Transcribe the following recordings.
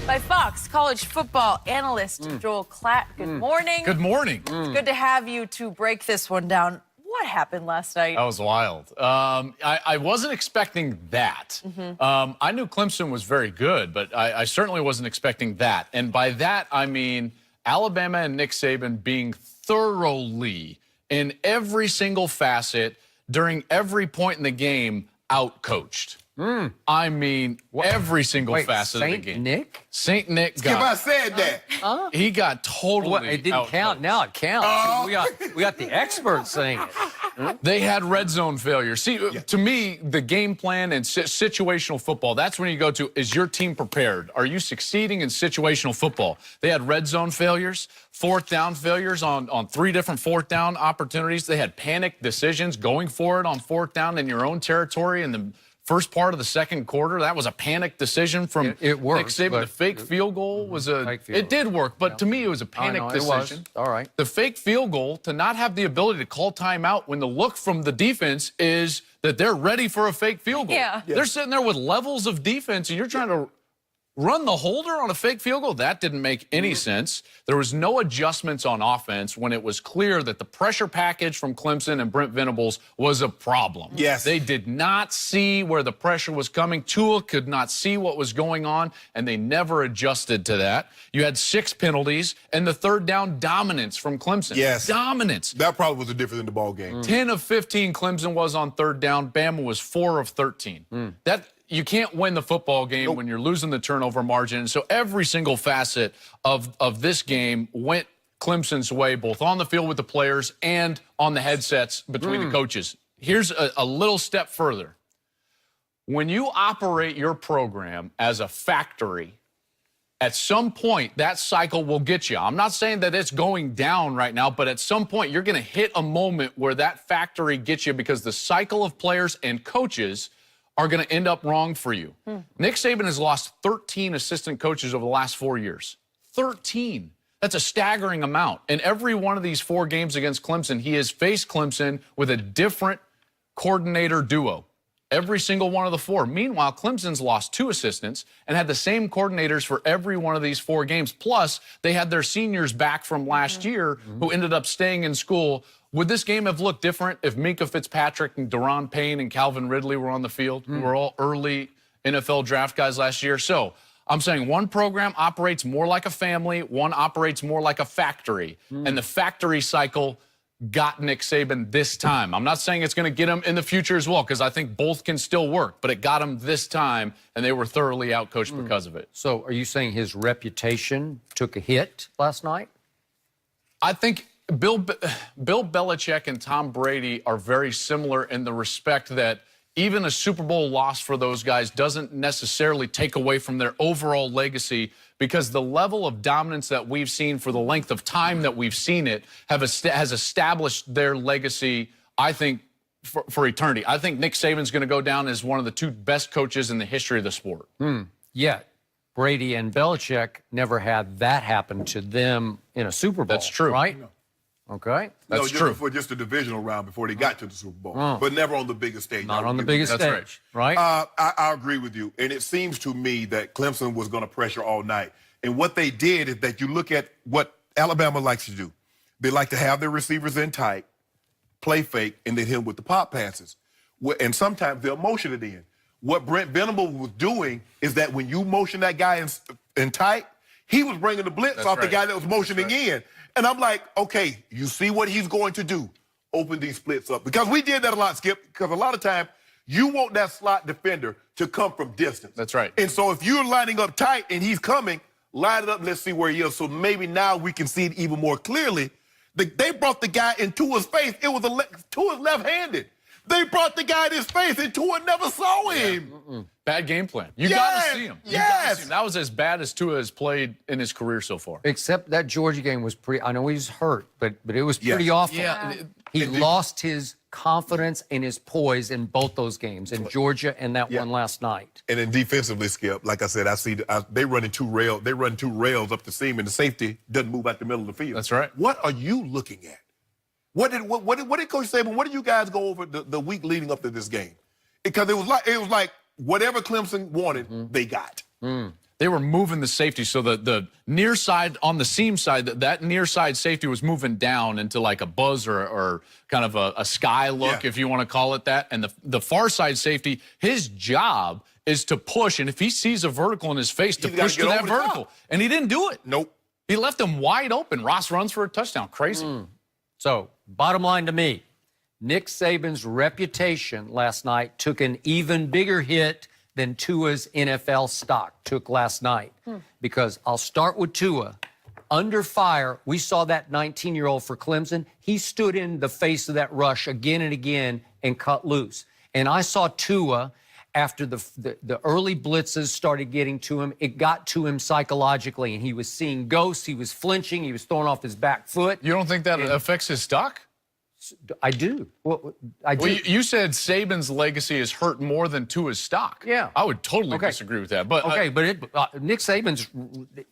by Fox college football analyst Joel Klatt. Good morning. Good morning. Good to have you to break this one down. What happened last night? That was wild. I wasn't expecting that. I knew Clemson was very good, but I certainly wasn't expecting that. And by that, I mean Alabama and Nick Saban being thoroughly, in every single facet, during every point in the game, out-coached. I mean, every single facet of the game. Saint Nick Skip, I said that. He got totally Well, it didn't count. Now it counts. We got the experts saying it. They had red zone failure. See, to me, the game plan and situational football, that's when you go to, is your team prepared? Are you succeeding in situational football? They had red zone failures, fourth down failures on 3 different fourth down opportunities. They had panicked decisions going for it on fourth down in your own territory in the first part of the second quarter. That was a panic decision from it worked, Nick Saban. The fake field goal was it did work, but to me it was a panic decision. It was. All right. The fake field goal, to not have the ability to call timeout when the look from the defense is that they're ready for a fake field goal. Yeah. They're sitting there with levels of defense, and you're trying to run the holder on a fake field goal? That didn't make any sense. There was no adjustments on offense when it was clear that the pressure package from Clemson and Brent Venables was a problem. Yes. They did not see where the pressure was coming. Tua could not see what was going on, and they never adjusted to that. You had 6 penalties, and the third down dominance from Clemson. Yes. Dominance. That probably was the difference in the ball game. 10 of 15 Clemson was on third down. Bama was 4 of 13. You can't win the football game when you're losing the turnover margin. So every single facet of this game went Clemson's way, both on the field with the players and on the headsets between the coaches. Here's a little step further. When you operate your program as a factory, at some point, that cycle will get you. I'm not saying that it's going down right now, but at some point, you're going to hit a moment where that factory gets you because the cycle of players and coaches are going to end up wrong for you. Nick Saban has lost 13 assistant coaches over the last 4 years. 13. That's a staggering amount. In every one of these 4 games against Clemson, he has faced Clemson with a different coordinator duo. Every single one of the 4. Meanwhile, Clemson's lost 2 assistants and had the same coordinators for every one of these 4 games. Plus, they had their seniors back from last year who ended up staying in school. Would this game have looked different if Minka Fitzpatrick and Daron Payne and Calvin Ridley were on the field, who were all early NFL draft guys last year? So I'm saying one program operates more like a family, one operates more like a factory. And the factory cycle got Nick Saban this time. I'm not saying it's going to get him in the future as well, because I think both can still work, but it got him this time, and they were thoroughly outcoached because of it. So are you saying his reputation took a hit last night? I think Bill Belichick and Tom Brady are very similar in the respect that even a Super Bowl loss for those guys doesn't necessarily take away from their overall legacy, because the level of dominance that we've seen for the length of time that we've seen it has established their legacy, I think, for eternity. I think Nick Saban's going to go down as one of the 2 best coaches in the history of the sport. Yet Brady and Belichick never had that happen to them in a Super Bowl. That's true. Right? No. Okay. That's true. Before just the divisional round before they got to the Super Bowl, but never on the biggest stage. Not on the biggest stage, right? I agree with you. And it seems to me that Clemson was going to pressure all night. And what they did is that you look at what Alabama likes to do. They like to have their receivers in tight, play fake, and then hit them with the pop passes. And sometimes they'll motion it in. What Brent Venables was doing is that when you motion that guy in tight, he was bringing the blitz off the guy that was motioning in. And I'm like, okay, you see what he's going to do. Open these splits up. Because we did that a lot, Skip, because a lot of time you want that slot defender to come from distance. That's right. And so if you're lining up tight and he's coming, line it up, let's see where he is. So maybe now we can see it even more clearly. They brought the guy in Tua's face. It was Tua's left-handed. They brought the guy in his face, and Tua never saw him. Bad game plan. You got to see him. Yes. That was as bad as Tua has played in his career so far. Except that Georgia game was pretty, I know he's hurt, but it was pretty awful. Yeah. He lost his confidence and his poise in both those games, in Georgia and that one last night. And then defensively, Skip, like I said, they running 2 rails. They run 2 rails up the seam, and the safety doesn't move out the middle of the field. That's right. What are you looking at? What did Coach Saban? What did you guys go over the week leading up to this game? Because it was like whatever Clemson wanted, they got. they were moving the safety. So the near side on the seam side, that near side safety was moving down into like a buzz or kind of a sky look, if you want to call it that. And the far side safety, his job is to push. And if he sees a vertical in his face, to push to that vertical. And he didn't do it. Nope. He left him wide open. Ross runs for a touchdown. Crazy. So, bottom line to me, Nick Saban's reputation last night took an even bigger hit than Tua's NFL stock took last night. Because I'll start with Tua. Under fire, we saw that 19-year-old for Clemson. He stood in the face of that rush again and again and cut loose. And I saw Tua, after the early blitzes started getting to him, it got to him psychologically, and he was seeing ghosts, he was flinching, he was throwing off his back foot. You don't think that affects his stock? I do. Well, I do. Well, you said Saban's legacy is hurt more than Tua's stock. Yeah. I would totally disagree with that. But Nick Saban's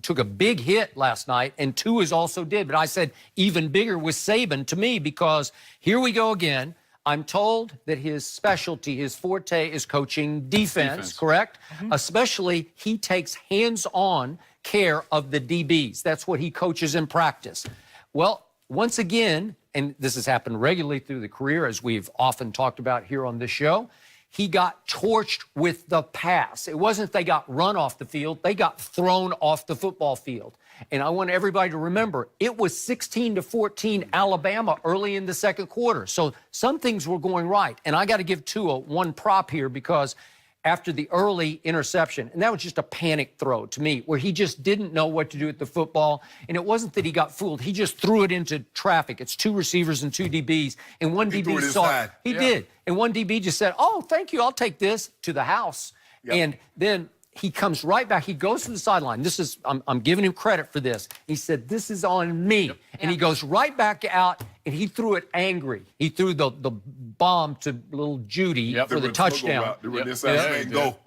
took a big hit last night, and Tua's also did. But I said even bigger was Saban to me, because here we go again. I'm told that his specialty, his forte, is coaching defense. Correct? Especially, he takes hands-on care of the DBs. That's what he coaches in practice. Well, once again, and this has happened regularly through the career, as we've often talked about here on this show, he got torched with the pass. It wasn't they got run off the field, they got thrown off the football field. And I want everybody to remember, it was 16-14 Alabama early in the second quarter. So some things were going right. And I got to give Tua one prop here, because after the early interception, and that was just a panic throw to me, where he just didn't know what to do with the football. And it wasn't that he got fooled. He just threw it into traffic. It's two receivers and two DBs. And one DB saw it. He did. And one DB just said, "Oh, thank you, I'll take this," to the house. And then he comes right back. He goes to the sideline. This is, I'm giving him credit for this. He said, "This is on me." And he goes right back out, and he threw it angry. He threw the bomb to little Judy for the touchdown.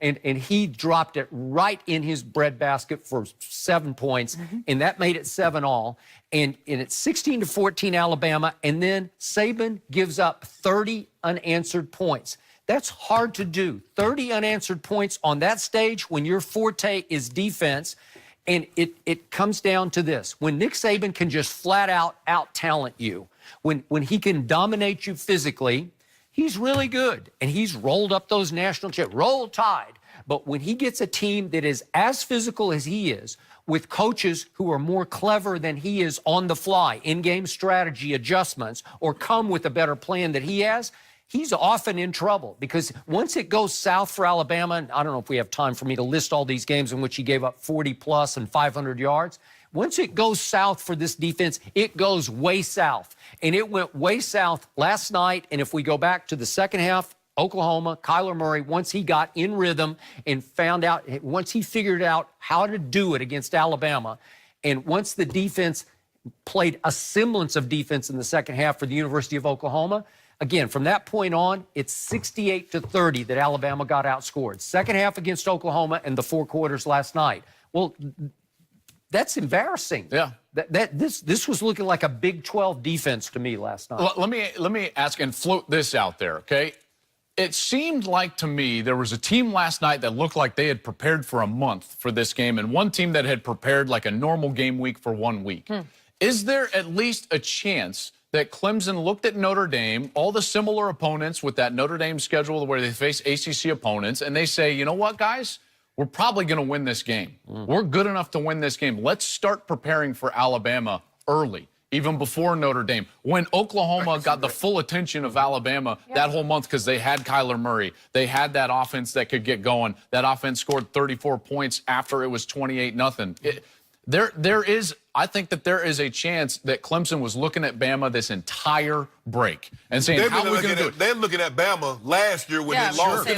And he dropped it right in his breadbasket for 7 points, and that made it 7-all. And it's 16-14 Alabama, and then Saban gives up 30 unanswered points. That's hard to do. 30 unanswered points on that stage when your forte is defense. And it comes down to this. When Nick Saban can just flat out talent you, when he can dominate you physically, he's really good. And he's rolled up those national chips, roll tide. But when he gets a team that is as physical as he is, with coaches who are more clever than he is on the fly, in-game strategy adjustments, or come with a better plan that he has, he's often in trouble. Because once it goes south for Alabama, and I don't know if we have time for me to list all these games in which he gave up 40-plus and 500 yards. Once it goes south for this defense, it goes way south. And it went way south last night. And if we go back to the second half, Oklahoma, Kyler Murray, once he got in rhythm and once he figured out how to do it against Alabama, and once the defense played a semblance of defense in the second half for the University of Oklahoma, again, from that point on, it's 68-30 that Alabama got outscored. Second half against Oklahoma and the 4 quarters last night. Well, that's embarrassing. Yeah. This was looking like a Big 12 defense to me last night. Well, let me ask and float this out there, okay? It seemed like to me there was a team last night that looked like they had prepared for a month for this game, and one team that had prepared like a normal game week for 1 week. Is there at least a chance that Clemson looked at Notre Dame, all the similar opponents with that Notre Dame schedule where they face ACC opponents, and they say, you know what, guys? We're probably going to win this game. We're good enough to win this game. Let's start preparing for Alabama early, even before Notre Dame. When Oklahoma got the full attention of Alabama that whole month because they had Kyler Murray. They had that offense that could get going. That offense scored 34 points after it was 28-0. I think that there is a chance that Clemson was looking at Bama this entire break and saying, how are we going to do it? They're looking at Bama last year when they lost.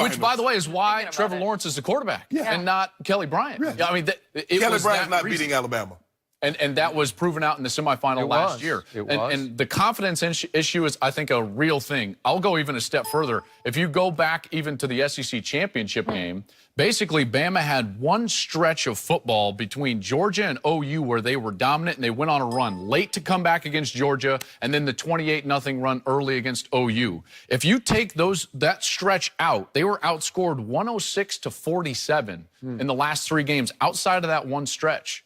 Which, by the way, is why Trevor Lawrence is the quarterback and not Kelly Bryant. I mean, Kelly Bryant's not beating Alabama. And that was proven out in the semifinal last year. And the confidence issue is, I think, a real thing. I'll go even a step further. If you go back even to the SEC championship game, basically Bama had one stretch of football between Georgia and OU where they were dominant and they went on a run late to come back against Georgia, and then the 28-0 run early against OU. If you take that stretch out, they were outscored 106-47 in the last 3 games outside of that one stretch.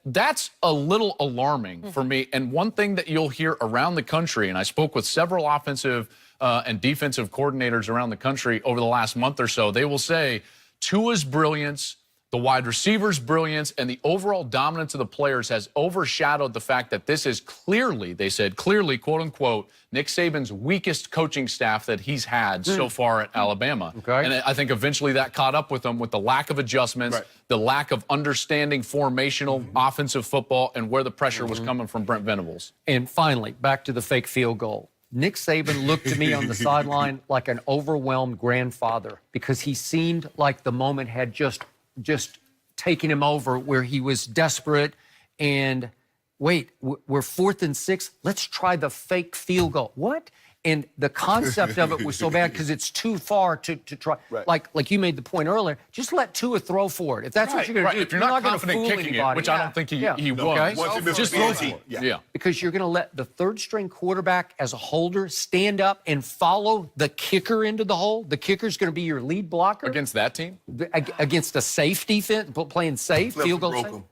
That's a little alarming for me. And one thing that you'll hear around the country, and I spoke with several offensive and defensive coordinators around the country over the last month or so, they will say Tua's brilliance, the wide receivers' brilliance, and the overall dominance of the players has overshadowed the fact that this is clearly, they said, clearly, quote unquote, Nick Saban's weakest coaching staff that he's had so far at Alabama. And I think eventually that caught up with him with the lack of adjustments, the lack of understanding formational offensive football, and where the pressure was coming from Brent Venables. And finally, back to the fake field goal. Nick Saban looked to me on the sideline like an overwhelmed grandfather because he seemed like the moment had just taking him over, where he was desperate and, wait, we're 4th and 6. Let's try the fake field goal. What? And the concept of it was so bad because it's too far to try. Like you made the point earlier, just let Tua throw for it. If that's what you're going to do, if you're not confident kicking it, which I don't think he was, just throw for it. Because you're going to let the third-string quarterback as a holder stand up and follow the kicker into the hole. The kicker's going to be your lead blocker. Against that team? Against a safe defense, playing safe, field goal safe.